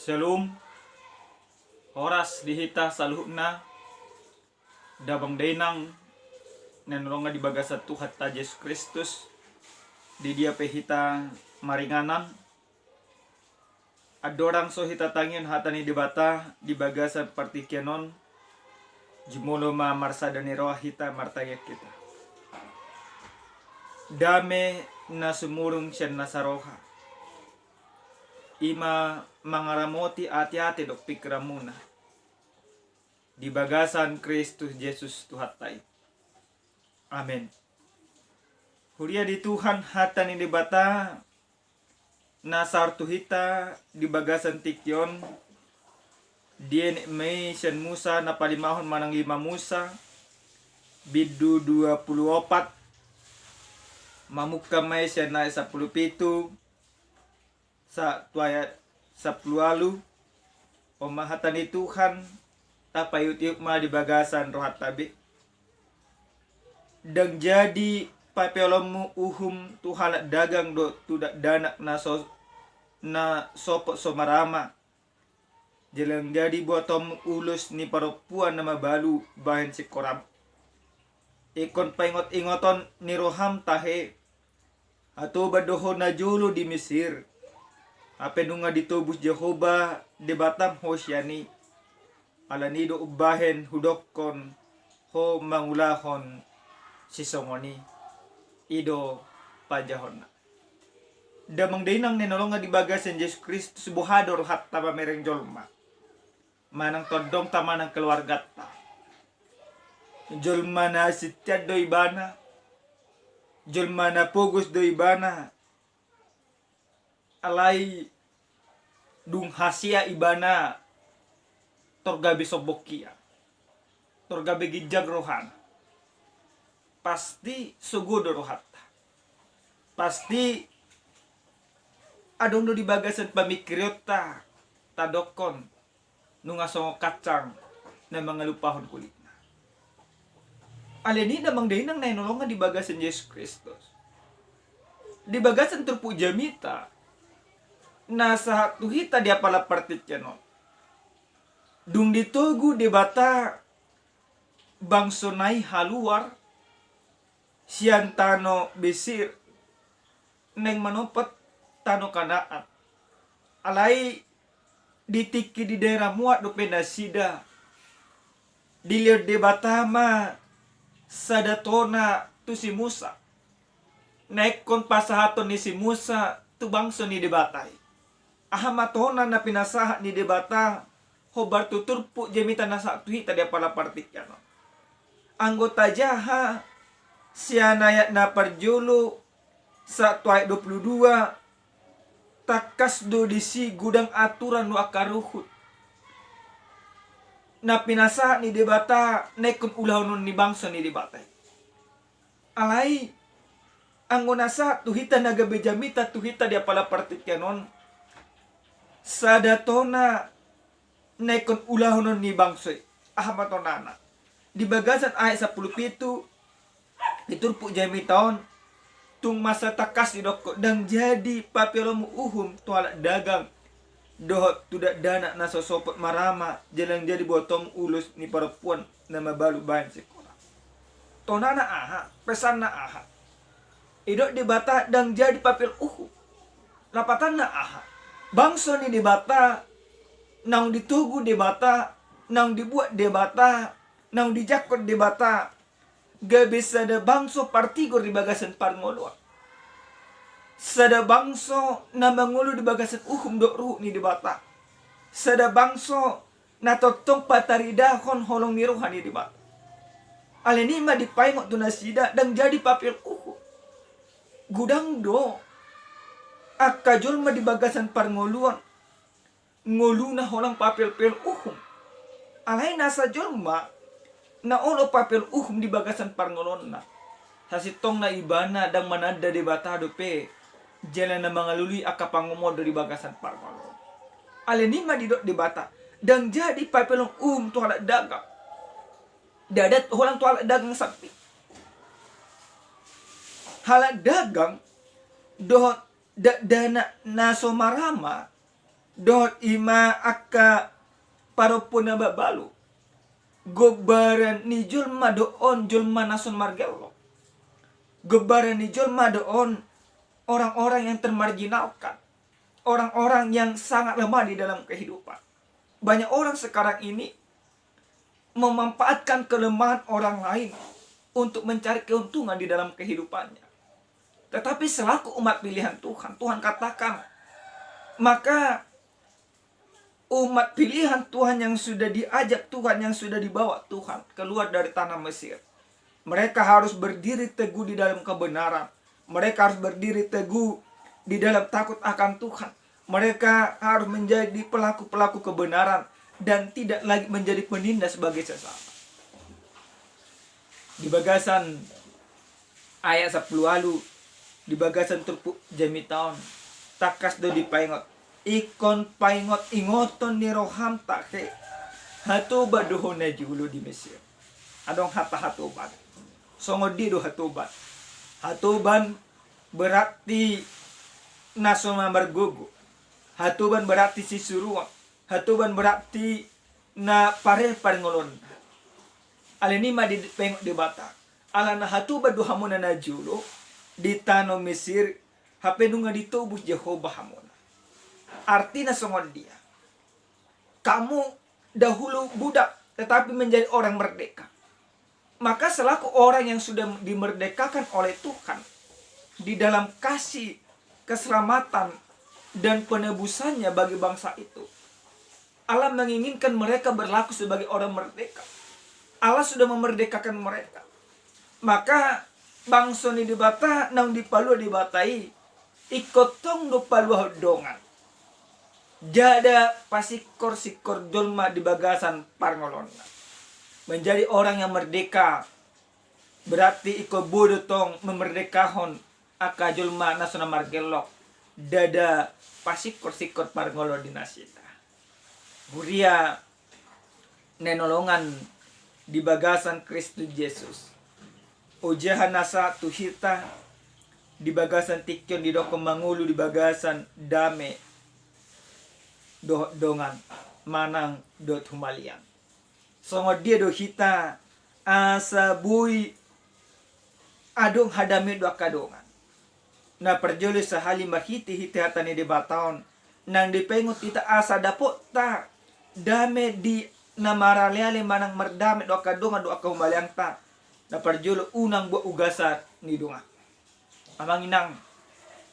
Shalom, oras dihita saluhna dabang dainang nanulunga di bagasa Tuhan ta Yesus Kristus di dia pehita maringanan adorang so hita tangin hatani debata di bagasa partikenon jumulo ma marsada ni roh hita martaya kita dame na sumurung siya na saroha ima mangaramoti ati-ati dok pikramuna di bagasan Kristus Yesus Tuhan tai. Amin. Huria di Tuhan hata ni dibata nasar tuhita di bagasan tikyon dien mei sian Musa na palimahon manang 5 Musa bidu 24 mamukka may sian na 17 sa tuayat 10 lalu pemahatan ni Tuhan tapayut-yuk ma di bagasan rohat tabi dan jadi papelomu uhum tuhalak dagang do tudak danak na sopot somarama jelang jadi botom ulus ni perempuan nama balu bahan si koram ikon paingot-ingoton ni roham tahe atau badoho na julu di Mesir apa nunga ditubus Jehova di batam hosyani ala nido ubahen hudokon ho mangulahon sisongoni ido pajahon damang dainang ninolonga di bagasan Yesus Kristus buhador hatta pamereng jolma manang todong tamanang keluarga ta jolma na sitiad do ibana jolma na pugus do ibana alai dung hasia ibana torgabe sobokia torgabe gijag rohan pasti sugudo rohatta pasti adong do di bagasan pamikiriota tadokon nunga songo kacang na mga lupahon kulitna aleni namang dainang nainolongan di bagasan Yesus Kristus di bagasan turpu jamita nasa tuhita dia pala partit no dung ditugu debata bangsonai haluar siantano besir neng manopat tano kanaan alai ditiki di daerah muat do penasida dilihat debata ma sadatona tu si Musa naik kon pasahaton ni si Musa tu bangso ni debatai ahamatona na pinasaha ni debata hobar tuturpu jemita nasa tuhita dia pala partikyan anggota jaha sianayat na parjulu sa tuay 22 takas do disi gudang aturan no akaruhut na pinasaha ni debata nekon ulahon ni bangsa ni debata alai anggona sa tuhita nagabejamita tuhita dia pala partikyanon sadatona nekon ulahonon ni bangsoy ahamatonana di bagasan ayat 17 diturpu jami taon tung masa takas didoko dan jadi papelomu uhum tualak dagang dohot tudak dana na sosopot marama jalang jadi botong ulus ni perempuan nama balu bahan sekolah tonana aha pesan na aha idok dibata dan jadi papel uhum lapatan na aha bangsa ni debata nang ditugu debata nang dibuat debata nang dijakot debata gak bisa ada bangsa partigor di bagasan parngolo sada bangsa na mangulu di bagasan uhum dok ruh ni debata sada bangsa na totong pataridahon holong niruhan ni debata alenima dipaingot tunasida dan jadi papel uhum gudang do akajol ma di bagasan parngoluan ngoluna holang papel-pel uhum alay nasa jolma na olo papel uhum di bagasan parngolon na hasitong na ibana dang manada di batado pe jalan na mga luli akapangumodo di bagasan parngolon aleni ma didot di bata dang jadi papelong tuhalak dagang dadat holang tuhalak dagang sapi halak dagang dohot dana naso marama dot ima akka paropona babalu gobaran ni julma doon julma nasun margelo, gobaran ni julma doon orang-orang yang termarginalkan, orang-orang yang sangat lemah di dalam kehidupan. Banyak orang sekarang ini memanfaatkan kelemahan orang lain untuk mencari keuntungan di dalam kehidupannya. Tetapi selaku umat pilihan Tuhan, Tuhan katakan, maka umat pilihan Tuhan yang sudah diajak Tuhan, yang sudah dibawa Tuhan keluar dari tanah Mesir, mereka harus berdiri teguh di dalam kebenaran. Mereka harus berdiri teguh di dalam takut akan Tuhan. Mereka harus menjadi pelaku-pelaku kebenaran dan tidak lagi menjadi penindas sebagai sesama. Di bagasan ayat 10 lalu, di bagasan turpuk jami taon, takas do dipaingot, ikon paingot ingoton ni roham take, hatuba dohona julu di Mesir. Adong hatuban. Songodi do hatuban. Hatuban berarti nasoma margogo. Hatuban berarti sisuruan. Hatuban berarti na pare paringolon. Alenima di pengok di bata. Alana hatuban do hamuna na julo di tanah Mesir hapenunga ditobus Jehovah hamuna. Artinya songon dia. Kamu dahulu budak tetapi menjadi orang merdeka. Maka selaku orang yang sudah dimerdekakan oleh Tuhan di dalam kasih, keselamatan, dan penebusannya bagi bangsa itu, Allah menginginkan mereka berlaku sebagai orang merdeka. Allah sudah memerdekakan mereka. Maka bangsa ni dibata nang dipalu dibatai ikotong do palu dongan. Jada pasikor-sikor dolma di bagasan parngolonna. Menjadi orang yang merdeka berarti iko bodo tong memerdekahon aka julma nasona margelok dada pasikor-sikor parngolo dinasita. Huria nenolongan di bagasan Kristus Yesus. Ujahan nasa tuhita di bagasan tikyon di doko mangulu di bagasan dame dongan manang dot humalian. Songo dia do hita asa bui adong hadame do akadongan. Na perjoli sahali mahiti hiti hatani di bataon nang dipengut kita asa dapot ta dame di namaraleale manang merdame do akadongan do akahumalian ta. Na perjolo unang buat ugasan ni dunga. Amang inang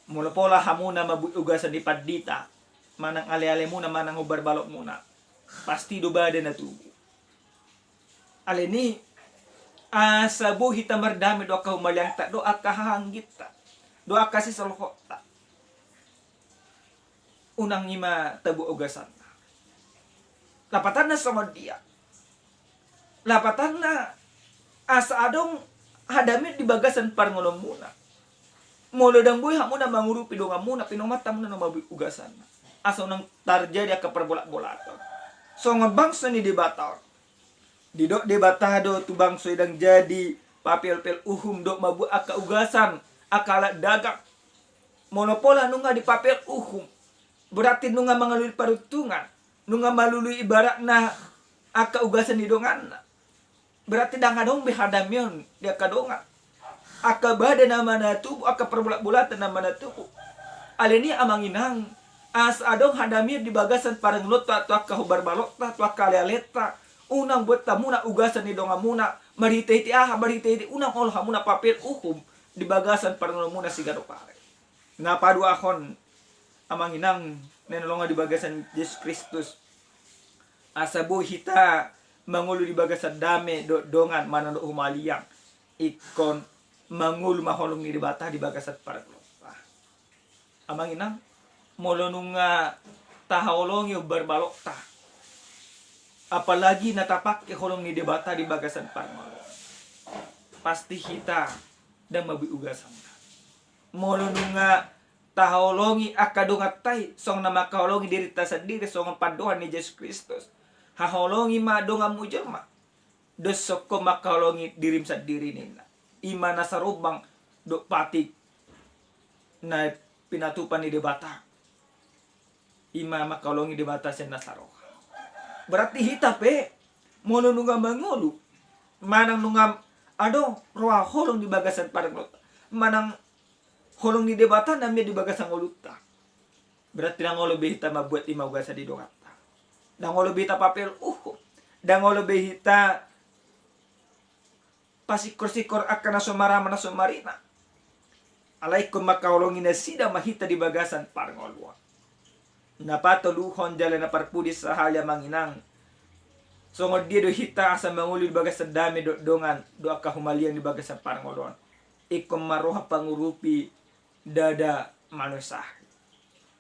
mula pola hamuna mabuit ugasan di padita manang ale-ale muna manang ubar balok muna pasti do badan na tubuh. Aleni asabu hita merdami do ka humaliang ta do akahanggit ta do akasi salokot ta unang ima tabu ugasan ta lapatan na sama dia lapatan na asa adong hadamit di bagasan parngolong muna molo dang buhay hamuna mangurupi do nga muna pinomata muna no mabuy ugasan asa unang tarjadi ka perbolak-bolaton so nga bangsa ni debataw didok debatado tu bangsa sedang jadi papel-pel uhum dok mabu aka ugasan akala dagang monopola nunga di papel uhum berarti nunga mangalui parutungan nunga malului ibarat na aka ugasan di dongan berarti dangadong bihadamion dia kadongan aka bada nama na tubuh aka perbulat-bulatan nama na tubuh aleni amanginang as adong hadamir di bagasan parang lota tu aka hubar balokta tu aka lealeta unang buat tamuna ugasan ni donga muna marite-ite marite-ite unang ol hamuna papel uhum di bagasan parang muna sigaro pare napadu ahon amanginang nenolonga di bagasan Yesus Kristus asabu hita mangulu di bagasan dame dongan mana do humaliang ikon mangulu maholong ni dibata di bagasan parang amanginang molonunga tahaolong yo berbalok ta apalagi natapak ke holong ni debata di bagasan parngol pasti kita dan mabi ugasan molonunga tahaolongi akadongatai song nama kaolongi diri ta sendiri song padohan ni Yesus Kristus haholongi ma donga mujelma dosoko makaolongi dirim sendiri nina imana sarubang do patik na pinatupan ni debata ima makalongi di batasan nasaroha. Berarti hita pe mono nunga mangulu manang nunga roa holong di bagasan parang lota manang holong di debata namanya di bagasan ngoluta. Berarti nangolo behita mabuat ima ugasa di dongata dangolo behita papel dangolo behita pasikor-sikor akan nasomarama nasomarina alaikum makaolongi na sida mahita di bagasan parang olwa napatuluhon jala na parpudis sa halya manginang. So dia do hita asa manguli di bagas dami do dongan do aka humalian di bagas parangolon. Ikom maroha pangurupi dada manusia.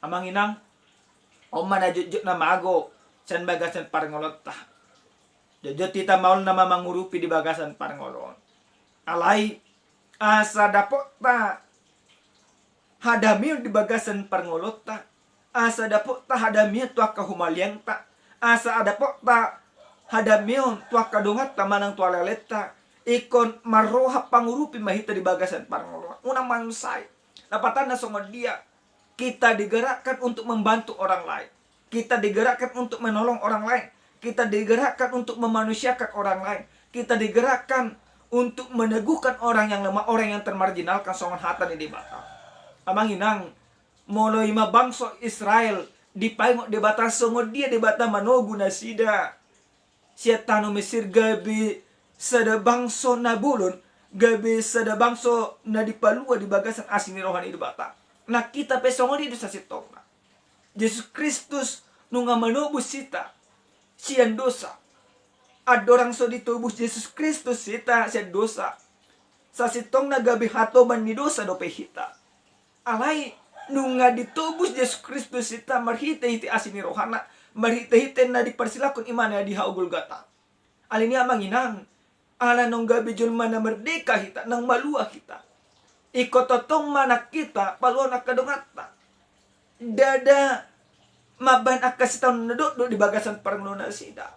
Amanginang oma na jujut na mago san bagasan parangolon ta. Jujut tita maul na mangurupi di bagasan parangolon. Alai asa dapot ta hadamil di bagasan parangolon ta. Asa dapot ta hadamil tu aka humalian ta. Asa dapot ta hadamion tuak kadungat tamanang tualaleta ikon maroha pangurupi mahita di bagasan parangolon unang manusia napatan na songon dia kita digerakkan untuk membantu orang lain, kita digerakkan untuk menolong orang lain, kita digerakkan untuk memanusiakan orang lain, kita digerakkan untuk meneguhkan orang yang lemah, orang yang termarginalkan songon hatan di bata amanginang molo ima bangso Israel dipaingok di bata songon dia di bata manogu nasida siatano Mesir gabi sada bangso na bulon gabi sada bangso na dipalua di bagasan asin ni rohani di bata na kita pesongo di dosa sitongna Yesus Kristus nunga manobus sita sian dosa adorang so ditubus Yesus Kristus sita sian dosa sa sitongna gabi hatoban ni dosa dope hita alai nunga ditubus Yesus Kristus sita marhita hiti asin ni rohana marhita-hita na dipersilakon imana di haugul gata. Alinia manginang ala nong gabi julma na merdeka hita nang malua kita. Ikototong mana kita paluan akadongata. Dada maban akasitaw na do di bagasan parangulona sida.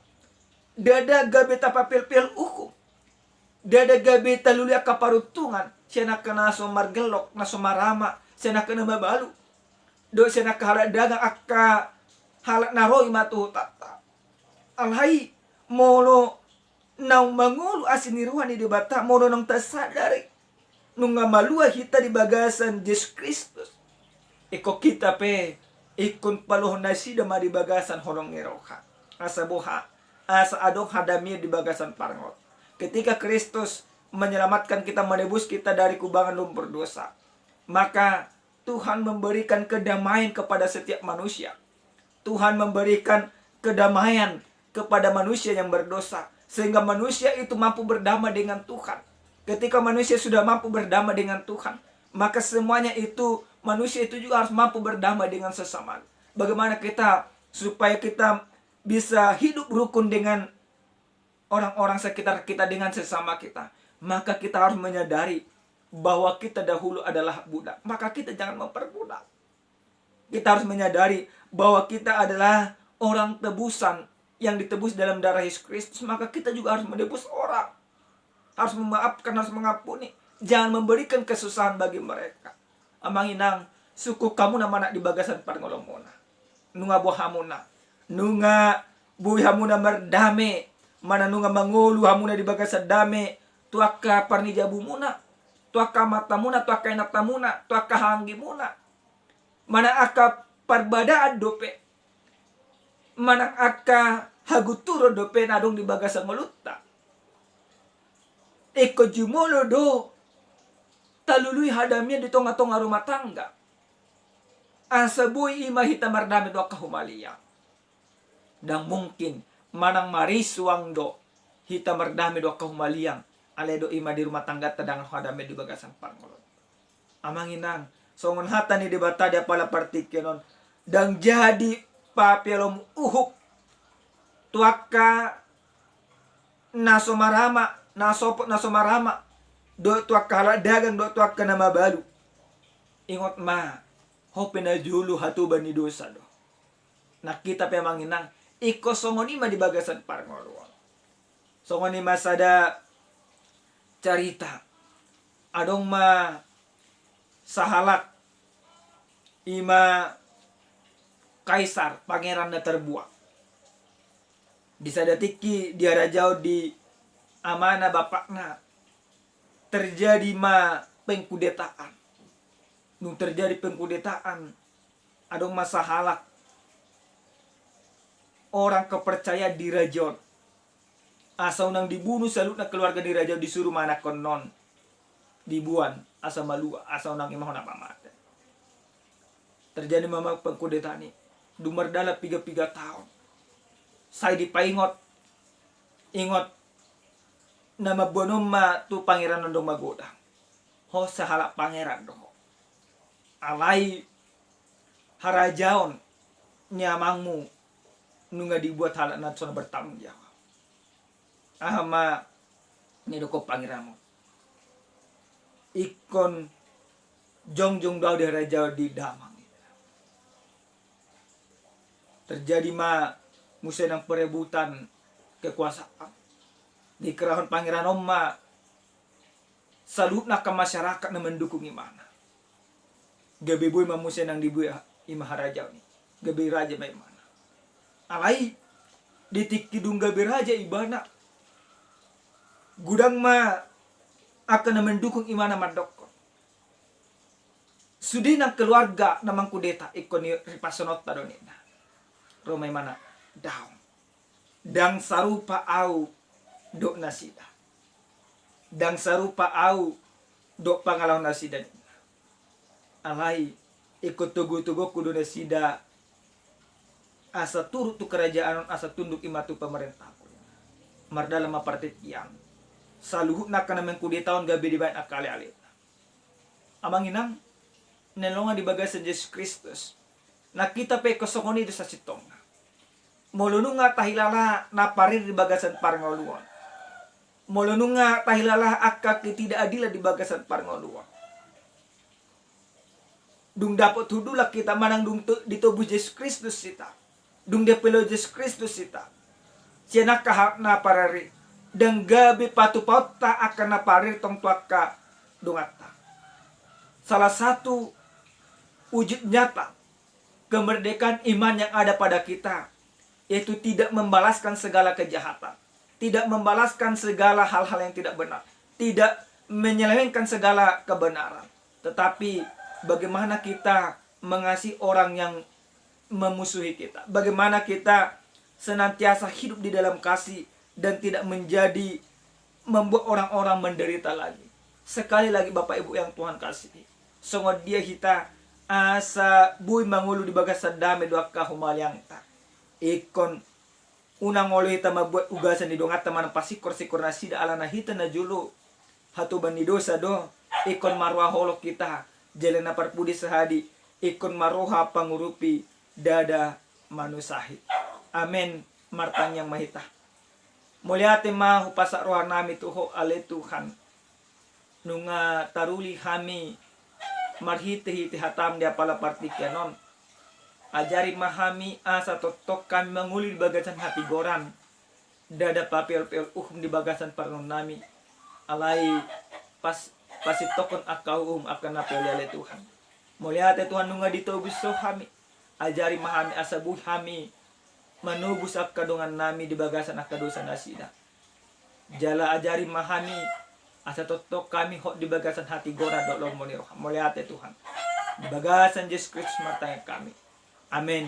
Dada gabi tapapil-pil ukum. Dada gabi taluli akaparutungan. Siya nakanaso margelok na sumarama. Siya nakanamabalu. Do siya nakahaladagang halak naroi matu tata alhai molo nang mangulu asiniruhan di bata molo nang tasadari nunga malua hita di bagasan Yesus Kristus iko kita pe ikon paluhon nasida ma di bagasan holong ngeroha asa boha asa adong hadamir di bagasan parangot ketika Kristus menyelamatkan kita menebus kita dari kubangan lumpur dosa maka Tuhan memberikan kedamaian kepada setiap manusia. Tuhan memberikan kedamaian kepada manusia yang berdosa. Sehingga manusia itu mampu berdamai dengan Tuhan. Ketika manusia sudah mampu berdamai dengan Tuhan, maka semuanya itu, manusia itu juga harus mampu berdamai dengan sesama. Bagaimana kita, supaya kita bisa hidup rukun dengan orang-orang sekitar kita, dengan sesama kita. Maka kita harus menyadari bahwa kita dahulu adalah budak. Maka kita jangan memperbudak. Kita harus menyadari bahwa kita adalah orang tebusan yang ditebus dalam darah Yesus Kristus. Maka kita juga harus menebus orang. Harus memaafkan, harus mengampuni. Jangan memberikan kesusahan bagi mereka. Amanginang, suku kamu nama nak di bagasan parngolomona. Nunga bohamuna. Nunga buhi hamuna merdame. Mana nunga mangulu hamuna di bagasan dame. Tuaka parnijabumuna. Tuaka matamuna, tuaka enatamuna. Tuaka hanggimuna. Mana aka parbadaan dope. Mana aka haguturo dope nadong di bagasan molutta. Eko jumolo do talului hadamnya di tonga-tonga rumah tangga. Asabuy ima hita mardami do kahumalia. Dan mungkin manang marisuang do hita mardami do kahumaliang. Aledo ima di rumah tangga tadang hadamnya di bagasan parngolot. Amanginang songon hata ni debata dia pala partikenon dan jadi papelom uhuk tuaka nasomarama nasopot nasomarama do tuaka hala dagang do tuaka nama balu ingot ma hope na julu hatuban ni dosa do nakita pe manginang iko songonima di bagasan parngolon songonima sada carita adong ma sahalak ima kaisar pangeran na terbuang. Di sadatiki dia rajau di amana bapakna terjadi pengkudetaan. Nung terjadi pengkudetaan, adong masa halak orang kepercaya di rajon. Asal nang dibunuh salut na keluarga di rajon disuruh mana konon dibuan asa malua asal nang imah na pamata. Terjadi memang pengkudetaan ini. Dumerdala 3 tahun. Saya dipaingot ingot nama bonom tu pangeran nandong magoda. Ho sahala pangeran do. Alai harajaon nyamangmu nunga dibuat halak natsona bertanggung jawab. Ahama ni doko pangeranmu. Ikon jongjong daw di raja di damang. Terjadi musim ng perebutan kekuasaan di kerahon pangeran Oma. Salut na ke masyarakat na mendukung imana. Gabi boy musim ng dibuya imah raja ni. Gabi raja may mana. Alai ditik kidung gabi raja ibana. Gudang akan na mendukung imana madokon. Sudi ng keluarga namang kudeta ikon ni ripasonot ta donina. Romay mana daw. Dang sarupa au do nasida. Dang sarupa au do pangalaw nasida. Alai ikut tugu-tugu kudu nasida. Asa turut tu kerajaan asa tunduk imatu pemerintah. Mardala mapartit yang. Saluhut na ka naman kudetaon gabi di bayan akali alit. Amang inang nelonga di bagay sa Jesus Kristus. Nakita pe kosongoni do sa sitong. Molunu nga tahilala na parir di bagasan parngoluan. Molunu nga tahilala akka ketidakadilan di bagasan parngoluan. Dung dapat hudulak kita manang dung ditubuh Jesus Kristus kita. Dung depelo Jesus Kristus kita. Siya nakahap na parari. Dan gabi patupaut ta akan na parir tong tuaka dungata. Salah satu wujud nyata kemerdekaan iman yang ada pada kita yaitu tidak membalaskan segala kejahatan, tidak membalaskan segala hal-hal yang tidak benar, tidak menyelewengkan segala kebenaran, tetapi bagaimana kita mengasihi orang yang memusuhi kita, bagaimana kita senantiasa hidup di dalam kasih dan tidak menjadi membuat orang-orang menderita lagi. Sekali lagi Bapak Ibu yang Tuhan kasihi, sungguh dia kita asa bui mangulu di bagas sadame doa kahumalyang ta. Ikon unang ngolo hita mabuat ugasan di dongata manang pasikor-sikor na sida ala na hita na julo. Hatuban ni dosa do. Ikon marwa holok kita. Jalan na parpudi sahadi. Ikon maroha pangurupi dada manusahi. Amen. Martang yang mahita. Mulyate mahu pasak roha nami tuho ale Tuhan. Nunga taruli hami marhite-hite hatam dia pala partikanon. Ajari mahami asa totok kami menguli di bagasan hati goran. Dada papel-pel di bagasan parnon nami. Alai pasitokon akau akan apel yale Tuhan. Mulyate Tuhan nunga ditobus so hami. Ajari mahami asa buh hami manubus akadungan nami di bagasan akadosa nasida. Jala ajari mahami asa totok kami hok di bagasan hati goran dolong moniroh. Mulyate Tuhan. Di bagasan Yesus Kristus martanya kami. Amin.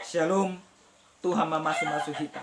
Shalom. Tuhan mamasu-masu kita.